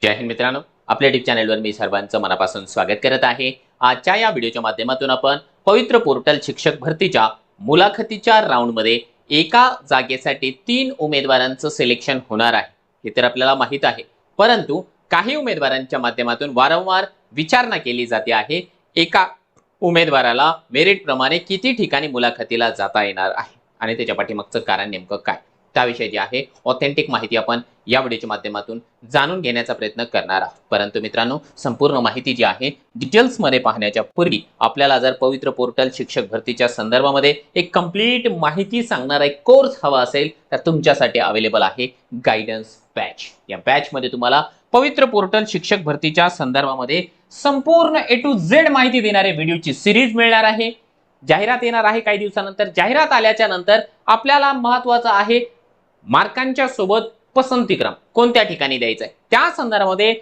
जय हिंद मित्रांनो, आपल्या यूट्यूब चॅनलवर मी सर्वांचं मनापासून स्वागत करत आहे। आजच्या या व्हिडिओच्या माध्यमातून आपण पवित्र पोर्टल शिक्षक भरतीच्या मुलाखतीच्या राऊंडमध्ये एका जागेसाठी 3 उमेदवारांचं सिलेक्शन होणार आहे हे तर आपल्याला माहित आहे, परंतु काही उमेदवारांच्या माध्यमातून वारंवार विचारणा केली जाते आहे एका उमेदवाराला मेरिट प्रमाणे किती ठिकाणी मुलाखतीला जाता येणार आहे आणि त्याच्या पाठीमागचं कारण नेमकं काय, त्याविषयी जी आहे ऑथेंटिक माहिती आपण या व्हिडिओच्या माध्यमातून जाणून घेण्याचा प्रयत्न करणार आहोत। परंतु मित्रांनो, संपूर्ण माहिती जी आहे डिटेल्स मध्ये पाहण्याच्या पूर्वी आपल्याला जर पवित्र पोर्टल शिक्षक भरतीच्या संदर्भामध्ये एक कंप्लीट माहिती सांगणारा एक कोर्स हवा असेल तर तुमच्यासाठी अवेलेबल आहे गायडन्स बॅच। या बॅच मध्ये तुम्हाला पवित्र पोर्टल शिक्षक भरतीच्या संदर्भामध्ये संपूर्ण A to Z माहिती देणारे व्हिडिओची सिरीज मिळणार आहे। जाहिरात येणार आहे काही दिवसानंतर। जाहिरात आल्याच्या नंतर आपल्याला महत्त्वाचं आहे मार्कांच्या सोबत पसंतीक्रम कोणत्या ठिकाणी द्यायचा आहे त्या संदर्भामध्ये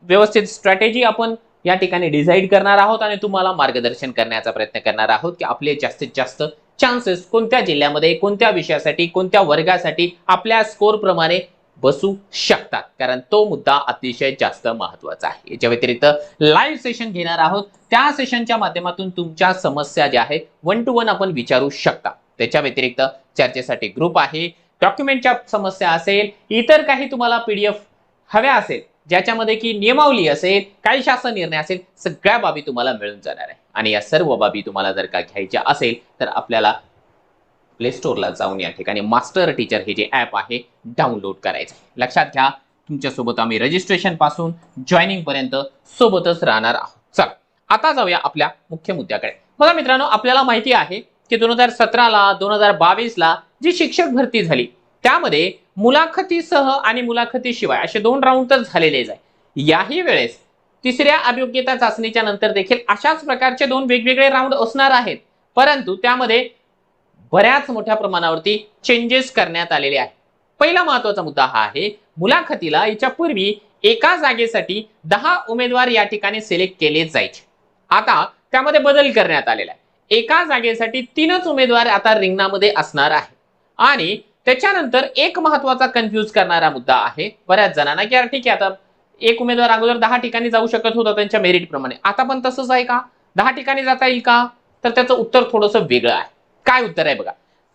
व्यवस्थित स्ट्रॅटेजी आपण या ठिकाणी डिसाइड करणार आहोत आणि तुम्हाला मार्गदर्शन करण्याचा प्रयत्न करणार आहोत की आपले जास्तीत जास्त चान्सेस कोणत्या जिल्ह्यामध्ये कोणत्या विषयासाठी कोणत्या वर्गासाठी आपल्या स्कोर प्रमाणे बसू शकतात, कारण तो मुद्दा अतिशय जास्त महत्त्वाचा आहे। याच्या व्यतिरिक्त लाईव्ह सेशन घेणार आहोत, त्या सेशनच्या माध्यमातून तुमच्या समस्या ज्या आहेत 1 to 1 आपण विचारू शकता। त्याच्या व्यतिरिक्त चर्चेसाठी ग्रुप आहे, डॉक्युमेंटच्या समस्या असेल, इतर काही तुम्हाला PDF हव्या असेल ज्याच्यामध्ये की नियमावली असेल, काही शासन निर्णय असेल, सगळ्या बाबी तुम्हाला मिळून जाणार आहे। आणि या सर्व बाबी तुम्हाला जर का घ्यायच्या असेल तर आपल्याला प्ले स्टोअरला जाऊन या ठिकाणी मास्टर टीचर हे जे ॲप आहे डाउनलोड करायचं आहे। लक्षात घ्या, तुमच्यासोबत आम्ही रजिस्ट्रेशन पासून जॉईनिंग पर्यंत सोबतच राहणार आहोत। चला आता जाऊया आपल्या मुख्य मुद्द्याकडे। बघा मित्रांनो, आपल्याला माहिती आहे की 2017 ला 2022 ला जी शिक्षक भरती झाली त्यामध्ये मुलाखतीसह आणि मुलाखतीशिवाय असे 2 राऊंड तर झालेलेच आहे। याही वेळेस तिसऱ्या अभियोग्यता चाचणीच्या नंतर देखील अशाच प्रकारचे 2 वेगवेगळे राऊंड असणार आहेत, परंतु त्यामध्ये बऱ्याच मोठ्या प्रमाणावरती चेंजेस करण्यात आलेले आहे। पहिला महत्त्वाचा मुद्दा हा आहे, मुलाखतीला याच्या पूर्वी एका जागेसाठी 10 उमेदवार या ठिकाणी सिलेक्ट केले जायचे, आता त्यामध्ये बदल करण्यात आलेला आहे। एका जागेसाठी 3च उमेदवार आता रिंगणामध्ये असणार आहे आणि त्याच्यानंतर एक महत्त्वाचा कन्फ्यूज करणारा मुद्दा आहे बऱ्याच जणांना की यार ठीक आहे, आता एक उमेदवार अगोदर 10 ठिकाणी जाऊ शकत होता त्यांच्या मेरिट प्रमाणे, आता पण तसंच आहे का, 10 ठिकाणी जाता येईल का? तर त्याचं उत्तर थोडंसं वेगळं आहे। काय उत्तर आहे बघा,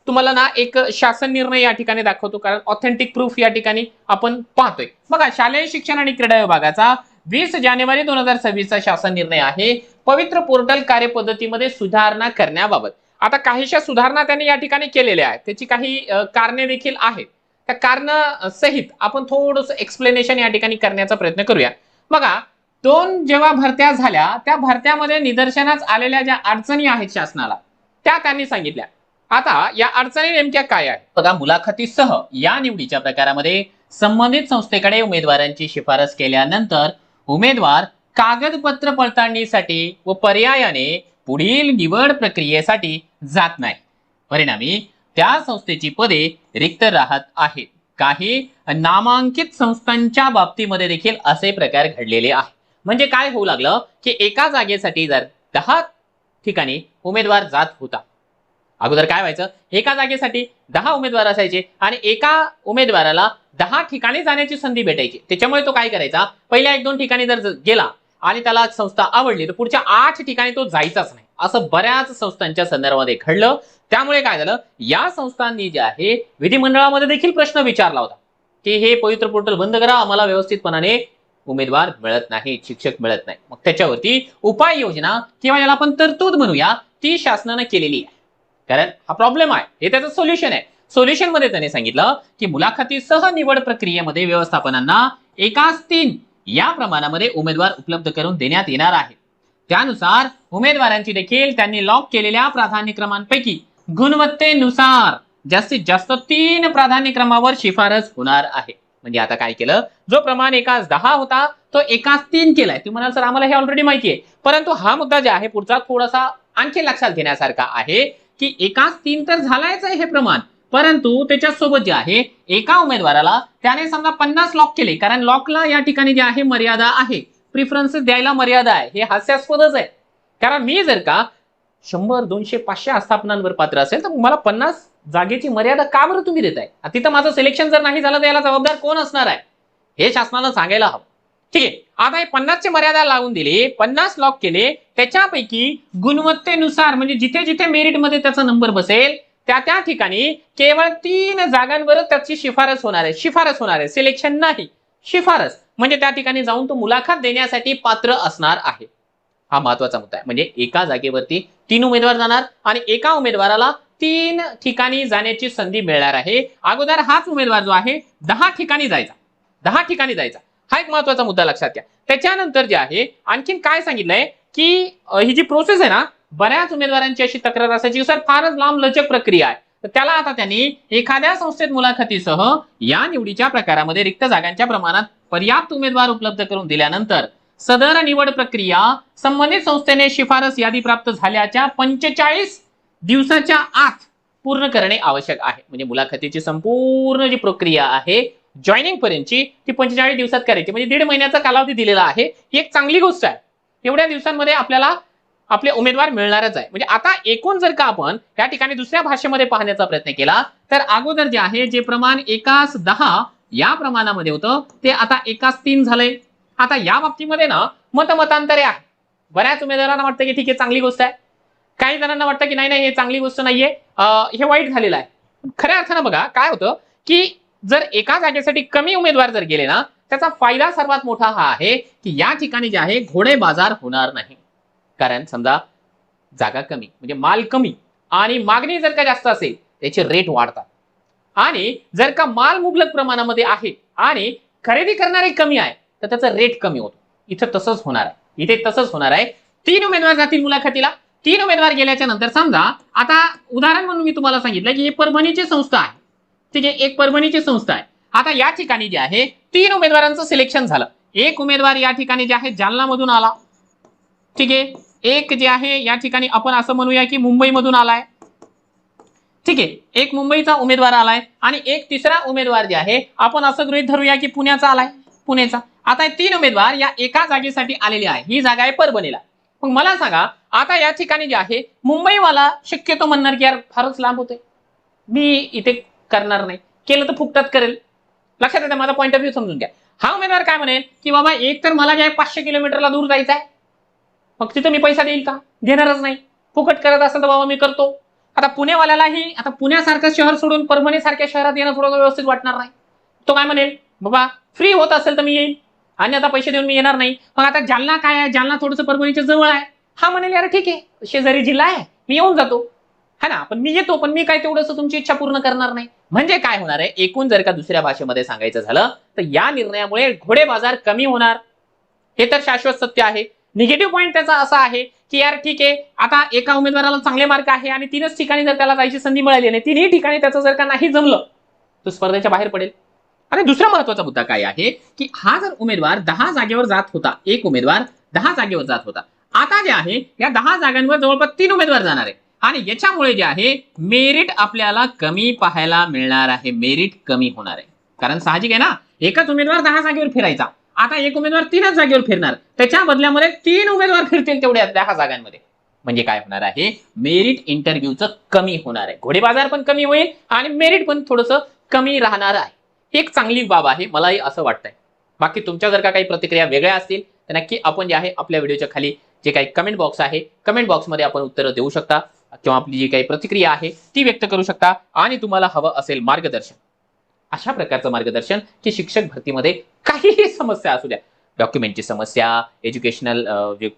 तुम्हाला ना एक शासन निर्णय या ठिकाणी दाखवतो, कारण ऑथेंटिक प्रूफ या ठिकाणी आपण पाहतोय। बघा, शालेय शिक्षण आणि क्रीडा विभागाचा 20 जानेवारी 2026 चा शासन निर्णय आहे पवित्र पोर्टल कार्यपद्धतीमध्ये सुधारणा करण्याबाबत। आता काहीशा सुधारणा त्यांनी या ठिकाणी केलेल्या आहेत, त्याची काही कारणे देखील आहेत। त्या कारण सहित आपण थोडंसं एक्सप्लेनेशन या ठिकाणी करण्याचा प्रयत्न करूया। बघा, 2 जेव्हा भरत्या झाल्या त्या भरत्यामध्ये निदर्शनास आलेल्या ज्या अडचणी आहेत शासनाला त्या त्यांनी सांगितल्या। आता या अडचणी नेमक्या काय आहेत बघा, मुलाखतीसह या निवडीच्या प्रकारामध्ये संबंधित संस्थेकडे उमेदवारांची शिफारस केल्यानंतर उमेदवार कागदपत्र पडताळणीसाठी व पर्यायाने पुढील निवड प्रक्रियेसाठी जात नाही, परिणामी त्या संस्थेची पदे रिक्त राहत आहेत। काही नामांकित संस्थांच्या बाबतीमध्ये देखील असे प्रकार घडलेले आहे। म्हणजे काय होऊ लागलं की एका जागेसाठी जर 10 ठिकाणी उमेदवार जात होता, अगोदर काय व्हायचं, एका जागेसाठी 10 उमेदवार असायचे आणि एका उमेदवाराला 10 ठिकाणी जाण्याची संधी भेटायची। त्याच्यामुळे तो काय करायचा, पहिल्या 1-2 ठिकाणी जर गेला आणि त्याला संस्था आवडली तर पुढच्या 8 ठिकाणी तो जायचाच नाही, असं बऱ्याच संस्थांच्या संदर्भामध्ये घडलं। त्यामुळे काय झालं, या संस्थांनी जे आहे विधिमंडळामध्ये देखील प्रश्न विचारला होता की हे पवित्र पोर्टल बंद करा, आम्हाला व्यवस्थितपणाने उमेदवार मिळत नाही, शिक्षक मिळत नाही। मग त्याच्यावरती उपाययोजना किंवा याला आपण तरतूद म्हणूया ती शासनाने केलेली आहे, कारण हा प्रॉब्लेम आहे, हे त्याचं सोल्युशन आहे। सोल्युशन मध्ये त्याने सांगितलं की मुलाखतीसह निवड प्रक्रियेमध्ये व्यवस्थापनांना एकाच 3 या प्रमाणामध्ये उमेदवार उपलब्ध करून देण्यात येणार आहे। त्यानुसार उमेदवारांची देखील त्यांनी लॉक केलेल्या प्राधान्यक्रमांपैकी गुणवत्तेनुसार जास्तीत जास्त 3 प्राधान्यक्रमावर शिफारस होणार आहे। म्हणजे आता काय केलं, जो प्रमाण एकाच 10 होता तो एकाच 3 केलाय। तुम्ही म्हणाल सर आम्हाला हे ऑलरेडी माहिती आहे, परंतु हा मुद्दा जे आहे पुढचा थोडासा आणखी लक्षात घेण्यासारखा आहे की एकाच 3 तर झालायच आहे हे प्रमाण, परंतु त्याच्यासोबत जे आहे एका उमेदवाराला त्याने समजा 50 लॉक केले, कारण लॉकला या ठिकाणी जे आहे मर्यादा आहे, प्रिफरन्सेस द्यायला मर्यादा आहे। हे हास्यास्पदच आहे, कारण मी जर का 100, 200, 500 आस्थापनांवर पात्र असेल तर मला 50 जागेची मर्यादा का बरं तुम्ही देताय? तिथं माझं सिलेक्शन जर नाही झालं तर याला जबाबदार कोण असणार आहे हे शासनाला सांगायला हवं। ठीक आहे, आता हे 50ची मर्यादा लावून दिली, 50 लॉक केले, त्याच्यापैकी गुणवत्तेनुसार म्हणजे जिथे जिथे मेरिटमध्ये त्याचा नंबर बसेल त्या ठिकाणी केवळ 3 जागांवर त्याची शिफारस होणार आहे. शिफारस होणार आहे, सिलेक्शन नाही, शिफारस. म्हणजे त्या ठिकाणी जाऊन तो मुलाखत देण्यासाठी पात्र असणार आहे. हा महत्वाचा मुद्दा आहे. म्हणजे एका जागेवरती 3 उमेदवार जाणार आणि एका उमेदवाराला 3 ठिकाणी जाण्याची संधी मिळणार आहे. अगोदर हाच उमेदवार जो आहे 10 ठिकाणी जायचा, 10 ठिकाणी जायचा. हा एक महत्वाचा मुद्दा लक्षात घ्या. त्याच्यानंतर जे आहे आणखीन काय सांगितलंय की ही जी प्रोसेस आहे ना, बऱ्याच उमेदवारांची अशी तक्रार असायची सर फारच लांब लचक प्रक्रिया आहे. तर त्याला आता त्यांनी एखाद्या संस्थेत मुलाखतीसह या निवडीच्या प्रकारामध्ये रिक्त जागांच्या प्रमाणात पर्याप्त उमेदवार उपलब्ध करून दिल्यानंतर सदर निवड प्रक्रिया संबंधित संस्थेने शिफारस यादी प्राप्त झाल्याच्या 45 दिवसाच्या आत पूर्ण करणे आवश्यक आहे. म्हणजे मुलाखतीची संपूर्ण जी प्रक्रिया आहे जॉईनिंग पर्यंतची ती 45 दिवसात करायची. म्हणजे 1.5 महिन्याचा कालावधी दिलेला आहे. ही एक चांगली गोष्ट आहे. एवढ्या दिवसांमध्ये आपल्याला आपले उमेदवार मिळणारच आहे. म्हणजे आता एकूण जर का आपण त्या ठिकाणी दुसऱ्या भाषेमध्ये पाहण्याचा प्रयत्न केला तर अगोदर जे आहे जे प्रमाण 1:10 या प्रमाणामध्ये होतं ते आता 1:3 झालंय. आता या बाबतीमध्ये ना मतमतांतरे आहे. बऱ्याच उमेदवारांना वाटतं की ठीक आहे चांगली गोष्ट आहे, काही जणांना वाटतं की नाही नाही हे चांगली गोष्ट नाहीये, हे वाईट झालेलं आहे. खऱ्या अर्थानं बघा काय होतं की जर एका जागेसाठी कमी उमेदवार जर गेले ना त्याचा फायदा सर्वात मोठा हा आहे की या ठिकाणी जे आहे घोडे बाजार होणार नाही. कारण समजा जागा कमी म्हणजे माल कमी आणि मागणी जर का जास्त असेल त्याचे रेट वाढतात. आणि जर का माल मुबलक प्रमाणामध्ये आहे आणि खरेदी करणारे कमी आहे तर त्याचा रेट कमी होतो. इथं तसंच होणार आहे, इथे तसंच होणार आहे. 3 उमेदवार जातील मुलाखतीला. 3 उमेदवार गेल्याच्या नंतर समजा आता उदाहरण म्हणून मी तुम्हाला सांगितलं की ही परभणीची संस्था आहे. ठीक आहे, एक परभणीची संस्था आहे. आता या ठिकाणी जे आहे 3 उमेदवारांचं सिलेक्शन झालं. एक उमेदवार या ठिकाणी जे आहे जालना मधून आला. ठीक आहे, एक जे आहे या ठिकाणी आपण असं म्हणूया की मुंबई मधून आलाय. ठीक आहे, एक मुंबईचा उमेदवार आलाय आणि एक तिसरा उमेदवार जे आहे आपण असं गृहीत धरूया की पुण्याचा आलाय, पुण्याचा. आता 3 उमेदवार या एका जागेसाठी आलेले आहे. ही जागा आहे परभणीला. मग मला सांगा आता या ठिकाणी जे आहे मुंबईवाला शक्यतो म्हणणार की यार फारच लांब होते, मी इथे करणार नाही, केलं तर फुकटात करेल. लक्षात येतं माझा पॉईंट ऑफ व्ह्यू समजून घ्या. हा उमेदवार काय म्हणेल की बाबा एक तर मला जे आहे 500 किलोमीटरला दूर जायचं आहे, मग तिथं मी पैसा देईल का? देणारच नाही. फुकट करत असेल तर बाबा मी करतो. आता पुणेवाल्यालाही आता पुण्यासारखं शहर सोडून परभणी सारख्या शहरात येणं थोडं व्यवस्थित वाटणार नाही. तो काय म्हणेल बाबा फ्री होत असेल तर मी येईल आणि आता पैसे देऊन मी येणार नाही. मग आता जालना काय आहे, जालना थोडंसं परभणीच्या जवळ आहे. हा म्हणेल यार ठीक आहे शेजारी जिल्हा आहे मी येऊन जातो, हा ना, पण मी येतो पण मी काय तेवढंसं तुमची इच्छा पूर्ण करणार नाही. म्हणजे काय होणार आहे एकूण जर का दुसऱ्या भाषेमध्ये सांगायचं झालं तर या निर्णयामुळे घोडे बाजार कमी होणार. हे तर शाश्वत सत्य आहे. निगेटिव्ह पॉईंट त्याचा असा आहे की यार ठीक आहे आता एका उमेदवाराला चांगले मार्क आहे आणि 3च ठिकाणी जर त्याला जायची संधी मिळाली नाही, 3ही ठिकाणी त्याचं जर का नाही जमलं तो स्पर्धेच्या बाहेर पडेल. आणि दुसरा महत्वाचा मुद्दा काय आहे की हा जर उमेदवार 10 जागेवर जात होता, एक उमेदवार 10 जागेवर जात होता, आता जे आहे या 10 जागांवर जवळपास 3 उमेदवार जाणार आहे आणि याच्यामुळे जे आहे मेरिट आपल्याला कमी पाहायला मिळणार आहे. मेरिट कमी होणार आहे. कारण साहजिक आहे ना, एकच उमेदवार 10 जागेवर फिरायचा, आता एक उमेदवार 3च जागेवर फिरणार, त्याच्या बदल्यामध्ये 3 उमेदवार फिरतील तेवढ्या 10 जागांमध्ये. म्हणजे काय होणार आहे मेरिट इंटरव्ह्यूचं कमी होणार आहे. घोडे बाजार पण कमी होईल आणि मेरिट पण थोडंसं कमी राहणार आहे. एक चांगली बाब आहे, मलाही असं वाटतंय. बाकी तुमच्या जर का काही प्रतिक्रिया वेगळ्या असतील तर नक्की आपण जे आहे आपल्या व्हिडिओच्या खाली जे काही कमेंट बॉक्स आहे कमेंट बॉक्समध्ये आपण उत्तरं देऊ शकता किंवा आपली जी काही प्रतिक्रिया आहे ती व्यक्त करू शकता. आणि तुम्हाला हवं असेल मार्गदर्शन, अशा प्रकारचं मार्गदर्शन की शिक्षक भरतीमध्ये काहीही समस्या असू द्या, डॉक्युमेंटची समस्या, एज्युकेशनल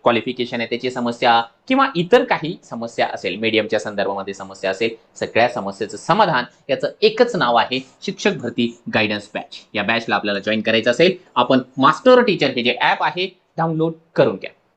क्वालिफिकेशन आहे त्याची समस्या किंवा इतर काही समस्या असेल, मीडियमच्या संदर्भामध्ये समस्या असेल, सगळ्या समस्येचं समाधान याचं एकच नाव आहे शिक्षक भरती गायडन्स बॅच. या बॅचला आपल्याला जॉईन करायचं असेल आपण मास्टर टीचर हे जे ॲप आहे डाउनलोड करून घ्या.